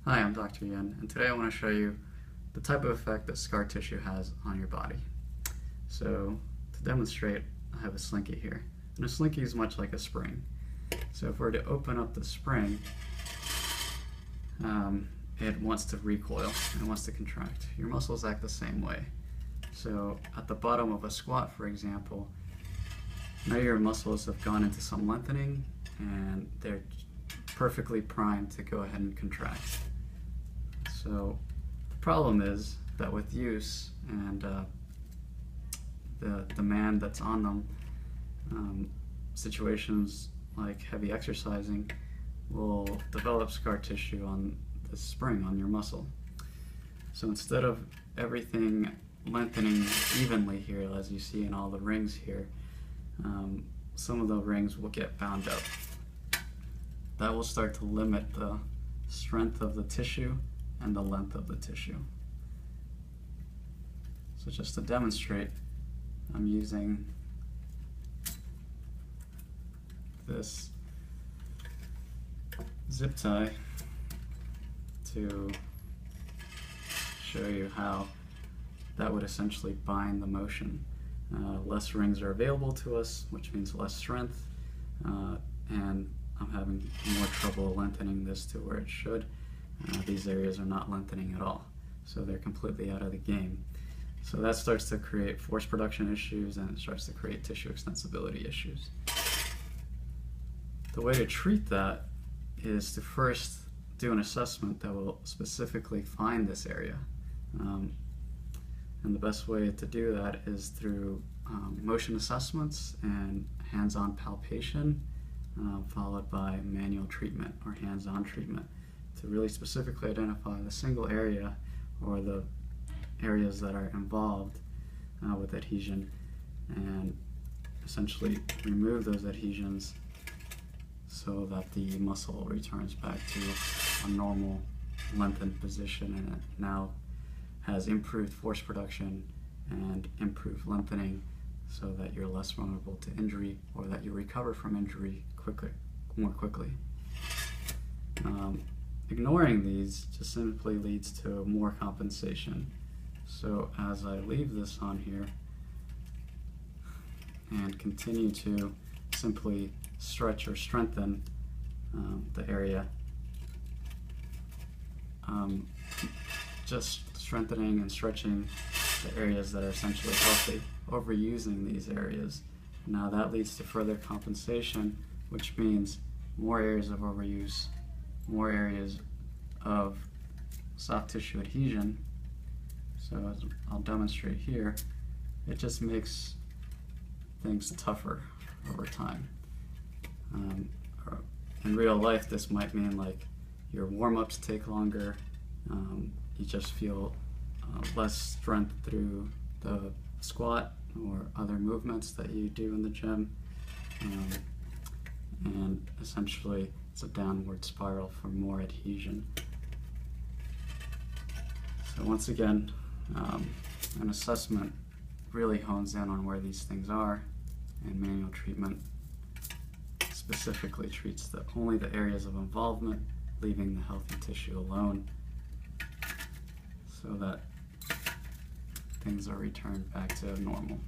Hi, I'm Dr. Yin, and today I want to show you the type of effect that scar tissue has on your body. So, to demonstrate, I have a slinky here. And a slinky is much like a spring. So if we're to open up the spring, it wants to recoil, and it wants to contract. Your muscles act the same way. So at the bottom of a squat, for example, now your muscles have gone into some lengthening, and they're perfectly primed to go ahead and contract. So the problem is that with use and the demand that's on them, situations like heavy exercising will develop scar tissue on the spring on your muscle. So instead of everything lengthening evenly here, as you see in all the rings here, some of the rings will get bound up. That will start to limit the strength of the tissue and the length of the tissue. So just to demonstrate, I'm using this zip tie to show you how that would essentially bind the motion. Less rings are available to us, which means less strength, and I'm having more trouble lengthening this to where it should. These areas are not lengthening at all, so they're completely out of the game. So that starts to create force production issues, and it starts to create tissue extensibility issues. The way to treat that is to first do an assessment that will specifically find this area. And the best way to do that is through motion assessments and hands-on palpation, followed by manual treatment or hands-on treatment, to really specifically identify the single area or the areas that are involved with adhesion, and essentially remove those adhesions so that the muscle returns back to a normal lengthened position, and it now has improved force production and improved lengthening, so that you're less vulnerable to injury, or that you recover from injury more quickly. Ignoring these just simply leads to more compensation. So as I leave this on here and continue to simply stretch or strengthen the area, just strengthening and stretching the areas that are essentially healthy, overusing these areas. Now that leads to further compensation, which means more areas of overuse, more areas of soft tissue adhesion. So as I'll demonstrate here, it just makes things tougher over time. In real life, this might mean like your warm-ups take longer, you just feel less strength through the squat or other movements that you do in the gym, and essentially it's a downward spiral for more adhesion. So once again, an assessment really hones in on where these things are, and manual treatment specifically treats only the areas of involvement, leaving the healthy tissue alone, so that things are returned back to normal.